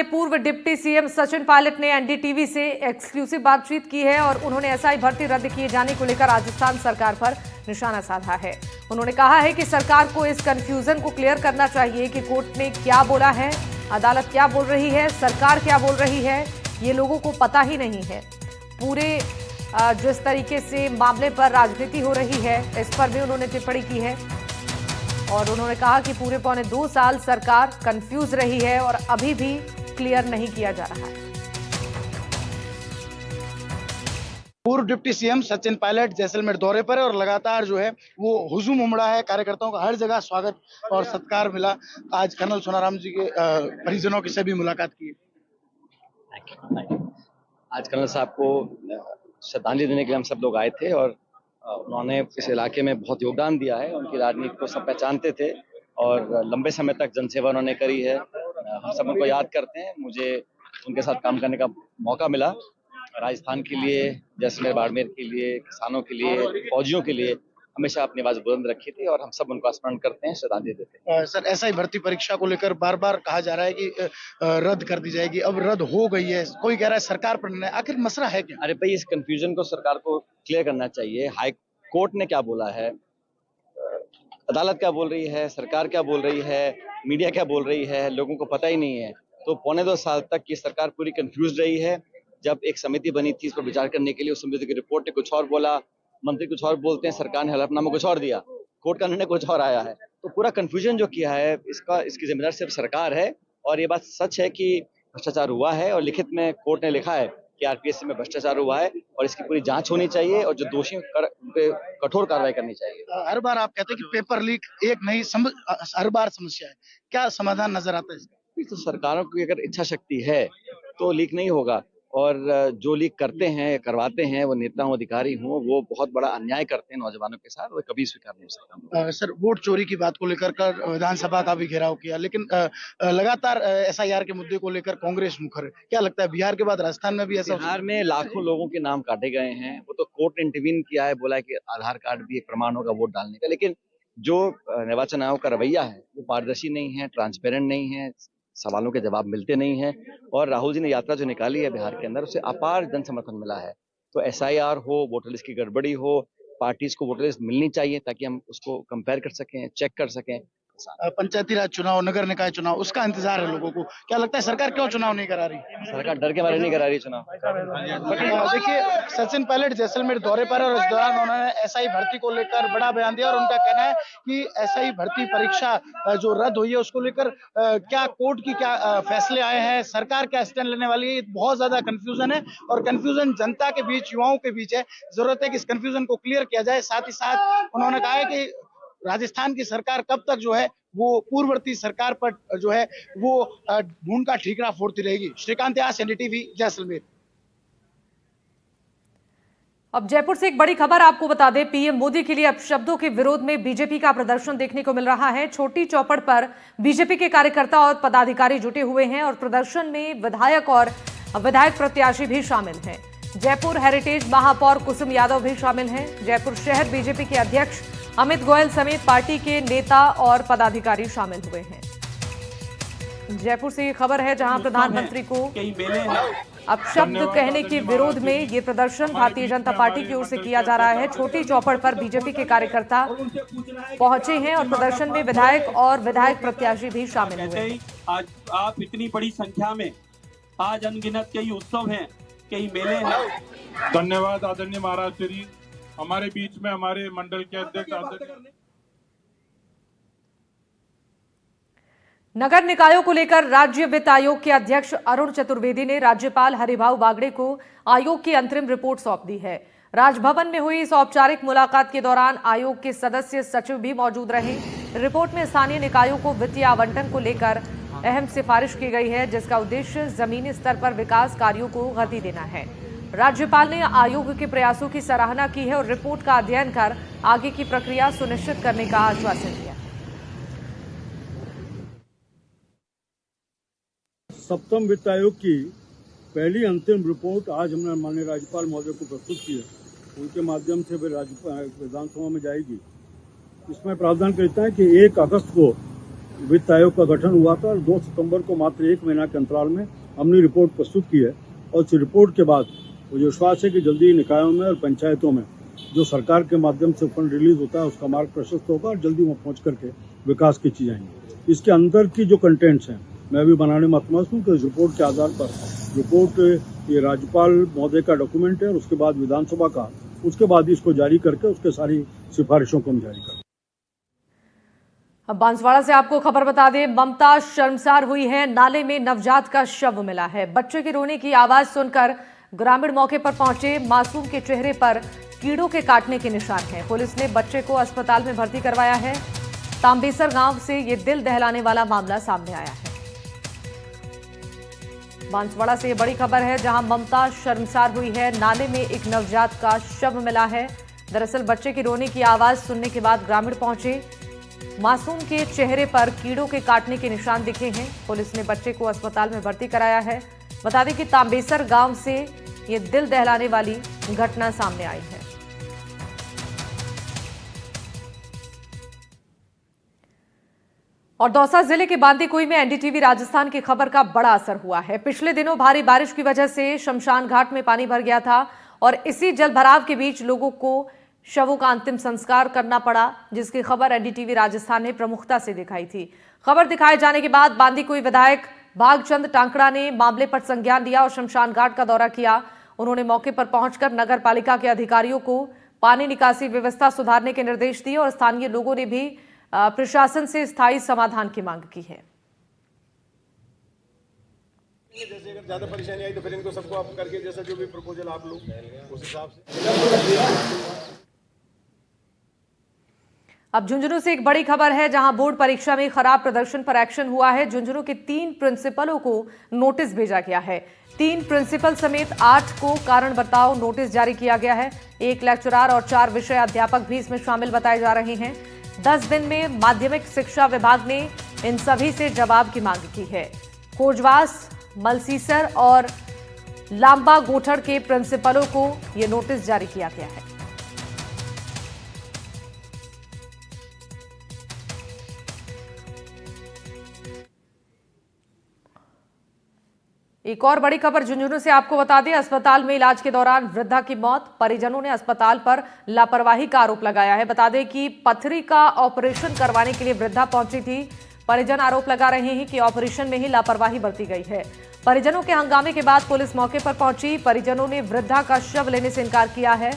पूर्व deputy CM Sachin Pilot ने NDTV से एक्सक्लूसिव बातचीत की है और उन्होंने एसआई भर्ती रद्द किए जाने को लेकर राजस्थान सरकार पर निशाना साधा है। उन्होंने कहा है कि सरकार को इस कंफ्यूजन को क्लियर करना चाहिए कि कोर्ट ने क्या बोला है, अदालत क्या बोल रही है, सरकार क्या बोल रही है, ये लोगों को पता ही नहीं है। पूरे जिस तरीके से मामले पर राजनीति हो रही है, इस पर भी उन्होंने टिप्पणी की है और उन्होंने कहा कि पूरे पौने 2 साल सरकार कंफ्यूज रही है और अभी भी क्लियर नहीं किया जा रहा है। पूर्व डिप्टी सीएम सचिन पायलट जैसलमेर दौरे पर है और लगातार जो है वो हुजूम उमड़ा है। कार्यकर्ताओं का हर जगह स्वागत और सत्कार मिला। आज कर्नल सोनाराम जी के परिजनों की से भी मुलाकात की। आज कर्नल साहब को श्रद्धांजलि देने के लिए हम सब लोग आए थे और उन्होंने इस इलाके में बहुत योगदान दिया है। उनकी राजनीति को सब पहचानते थे और लंबे समय तक जनसेवा उन्होंने करी है। हम सब उनको याद करते हैं। मुझे उनके साथ काम करने का मौका मिला। राजस्थान के लिए, जैसलमेर बाड़मेर के लिए, किसानों के लिए, फौजियों के लिए हमेशा अपनी आवाज बुलंद रखी थी और हम सब उनको स्मरण करते हैं, श्रद्धांजलि देते हैं। सर, एसआई भर्ती परीक्षा को लेकर बार बार कहा जा रहा है कि रद्द कर दी जाएगी। अब रद्द हो गई है, कोई कह रहा है सरकार पर निर्णय। आखिर मसला है क्या? अरे भाई, इस कंफ्यूजन को सरकार को क्लियर करना चाहिए। हाई कोर्ट ने क्या बोला है, अदालत क्या बोल रही है, सरकार क्या बोल रही है, मीडिया क्या बोल रही है, लोगों को पता ही नहीं है। तो पौने 2 साल तक ये सरकार पूरी कंफ्यूज रही है। जब एक समिति बनी थी इस पर विचार करने के लिए, उस समिति की रिपोर्ट ने कुछ और बोला, मंत्री कुछ और बोलते हैं, सरकार ने हलफनामा कुछ और दिया, कोर्ट का निर्णय कुछ और आया है। तो पूरा कंफ्यूजन जो किया है इसकी जिम्मेदार सिर्फ सरकार है। और ये बात सच है कि भ्रष्टाचार हुआ है और लिखित में कोर्ट ने लिखा है कि आरपीएससी में भ्रष्टाचार हुआ है और इसकी पूरी जांच होनी चाहिए और जो दोषी पे कठोर कार्रवाई करनी चाहिए। हर बार आप कहते हैं कि पेपर लीक एक नहीं हर बार समस्या है। क्या समाधान नजर आता है इसका? तो सरकारों की अगर इच्छा शक्ति है तो लीक नहीं होगा। और जो लीक करते हैं, करवाते हैं, वो नेता हो, अधिकारी हो, वो बहुत बड़ा अन्याय करते हैं नौजवानों के साथ। वो कभी स्वीकार नहीं हो सकता। सर, वोट चोरी की बात को लेकर विधानसभा का भी घेराव किया, लेकिन लगातार एसआईआर के मुद्दे को लेकर कांग्रेस मुखर है। क्या लगता है बिहार के बाद राजस्थान में भी ऐसा? बिहार में लाखों लोगों के नाम काटे गए हैं। वो तो कोर्ट ने इंटरवीन किया है, बोला है कि आधार कार्ड भी एक प्रमाण होगा वोट डालने का। लेकिन जो निर्वाचन आयोग का रवैया है वो पारदर्शी नहीं है, ट्रांसपेरेंट नहीं है, सवालों के जवाब मिलते नहीं है। और राहुल जी ने यात्रा जो निकाली है बिहार के अंदर, उसे अपार जन समर्थन मिला है। तो एसआईआर हो, वोटर लिस्ट की गड़बड़ी हो, पार्टीज को वोटर लिस्ट मिलनी चाहिए ताकि हम उसको कंपेयर कर सकें, चेक कर सकें। पंचायती राज चुनाव, नगर निकाय चुनाव, उसका इंतजार है लोगों को। क्या लगता है सरकार क्यों चुनाव नहीं करा रही? सरकार डर के मारे नहीं करा रही चुनाव। देखिए, सचिन पायलट जैसलमेर दौरे पर और इस दौरान उन्होंने एसआई भर्ती को लेकर बड़ा बयान दिया और उनका कहना है कि एसआई भर्ती परीक्षा जो रद्द हुई है उसको लेकर क्या कोर्ट की क्या फैसले आए हैं, सरकार क्या स्टैंड लेने वाली है। बहुत ज्यादा कंफ्यूजन है और कंफ्यूजन जनता के बीच, युवाओं के बीच है। जरूरत है कि इस कंफ्यूजन को क्लियर किया जाए। साथ ही साथ उन्होंने कहा है कि राजस्थान की सरकार कब तक जो है वो पूर्ववर्ती सरकार पर जो है वो ढूंढ का ठीकरा फोड़ती रहेगी। श्रीकांत व्यास, एनडीटीवी, जैसलमेर। अब जयपुर से एक बड़ी खबर आपको बता दें। पीएम मोदी के लिए अपशब्दों के विरोध में बीजेपी का प्रदर्शन देखने को मिल रहा है। छोटी चौपड़ पर बीजेपी के कार्यकर्ता और पदाधिकारी जुटे हुए हैं और प्रदर्शन में विधायक और विधायक प्रत्याशी भी शामिल हैं। जयपुर हेरिटेज महापौर कुसुम यादव भी शामिल हैं। जयपुर शहर बीजेपी के अध्यक्ष अमित गोयल समेत पार्टी के नेता और पदाधिकारी शामिल हुए हैं। जयपुर से ये खबर है जहां प्रधानमंत्री को अपशब्द कहने के विरोध में ये प्रदर्शन भारतीय जनता पार्टी की ओर से किया जा रहा है। छोटी चौपड़ पर बीजेपी के कार्यकर्ता पहुंचे हैं और प्रदर्शन में विधायक और विधायक प्रत्याशी भी शामिल हुए हैं। आज आप इतनी बड़ी संख्या में, आज अनगिनत कई उत्सव हैं, कई मेले हैं। धन्यवाद आदरणीय महाराज श्री। हमारे बीच में हमारे मंडल के अध्यक्ष नगर निकायों को लेकर राज्य वित्त आयोग के अध्यक्ष अरुण चतुर्वेदी ने राज्यपाल हरिभाऊ बागड़े को आयोग की अंतरिम रिपोर्ट सौंप दी है। राजभवन में हुई इस औपचारिक मुलाकात के दौरान आयोग के सदस्य सचिव भी मौजूद रहे। रिपोर्ट में स्थानीय निकायों को वित्तीय आवंटन को लेकर अहम सिफारिश की गई है, जिसका उद्देश्य जमीनी स्तर पर विकास कार्यों को गति देना है। राज्यपाल ने आयोग के प्रयासों की सराहना की है और रिपोर्ट का अध्ययन कर आगे की प्रक्रिया सुनिश्चित करने का आश्वासन दिया। सप्तम वित्त आयोग की पहली अंतिम रिपोर्ट आज हमने माननीय राज्यपाल महोदय को प्रस्तुत की है। उनके माध्यम से विधानसभा में जाएगी। इसमें प्रावधान करता है कि 1 अगस्त को वित्त आयोग का गठन हुआ था और 2 सितंबर को मात्र 1 महीना के अंतराल में हमने रिपोर्ट प्रस्तुत की है और इस रिपोर्ट के बाद मुझे विश्वास है कि जल्दी निकायों में और पंचायतों में जो सरकार के माध्यम से फंड रिलीज होता है उसका मार्ग प्रशस्त होगा और जल्दी वहाँ पहुँच करके विकास की चीजें आएंगी। इसके अंदर की जो कंटेंट्स हैं मैं अभी बनाने में मतमस्त हूँ कि इस रिपोर्ट के आधार पर रिपोर्ट ये राज्यपाल महोदय का डॉक्यूमेंट है और उसके बाद विधानसभा का, उसके बाद इसको जारी करके उसके सारी सिफारिशों को हम जारी करें। अब बांसवाड़ा से आपको खबर बता दें, ममता शर्मसार हुई है। नाले में नवजात का शव मिला है। बच्चे के रोने की आवाज सुनकर ग्रामीण मौके पर पहुंचे। मासूम के चेहरे पर कीड़ों के काटने के निशान हैं। पुलिस ने बच्चे को अस्पताल में भर्ती करवाया है। तांबेसर गांव से ये दिल दहलाने वाला मामला सामने आया है। बांसवाड़ा से ये बड़ी खबर है, जहां ममता शर्मसार हुई है। नाले में एक नवजात का शव मिला है। दरअसल बच्चे की रोने की आवाज सुनने के बाद ग्रामीण पहुंचे। मासूम के चेहरे पर कीड़ों के काटने के निशान दिखे हैं। पुलिस ने बच्चे को अस्पताल में भर्ती कराया है। बता दें कि तांबेसर गांव से ये दिल दहलाने वाली घटना सामने आई है। और दौसा जिले के बांदीकुई में एनडीटीवी राजस्थान की खबर का बड़ा असर हुआ है। पिछले दिनों भारी बारिश की वजह से शमशान घाट में पानी भर गया था और इसी जलभराव के बीच लोगों को शवों का अंतिम संस्कार करना पड़ा, जिसकी खबर एनडीटीवी राजस्थान ने प्रमुखता से दिखाई थी। खबर दिखाए जाने के बाद बांदीकुई विधायक भागचंद टांकड़ा ने मामले पर संज्ञान लिया और शमशान घाट का दौरा किया। उन्होंने मौके पर पहुंचकर नगर पालिका के अधिकारियों को पानी निकासी व्यवस्था सुधारने के निर्देश दिए और स्थानीय लोगों ने भी प्रशासन से स्थायी समाधान की मांग की है। जैसे अगर ज्यादा परेशानी आई तो फिर इनको सबको आप करके जैसा जो भी प्रपोजल आप लोग उस हिसाब से। अब झुंझुनू से एक बड़ी खबर है, जहां बोर्ड परीक्षा में खराब प्रदर्शन पर एक्शन हुआ है। झुंझुनू के 3 प्रिंसिपलों को नोटिस भेजा गया है। 3 प्रिंसिपल समेत 8 को कारण बताओ नोटिस जारी किया गया है। 1 लेक्चरर और 4 विषय अध्यापक भी इसमें शामिल बताए जा रहे हैं। 10 दिन में माध्यमिक शिक्षा विभाग ने इन सभी से जवाब की मांग की है। खोजवास, मलसीसर और लांबा गोठड़ के प्रिंसिपलों को यह नोटिस जारी किया गया है। एक और बड़ी खबर झुंझुनू से आपको बता दें, अस्पताल में इलाज के दौरान वृद्धा की मौत। परिजनों ने अस्पताल पर लापरवाही का आरोप लगाया है। बता दें कि पथरी का ऑपरेशन करवाने के लिए वृद्धा पहुंची थी। परिजन आरोप लगा रहे हैं कि ऑपरेशन में ही लापरवाही बरती गई है। परिजनों के हंगामे के बाद पुलिस मौके पर पहुंची। परिजनों ने वृद्धा का शव लेने से इनकार किया है।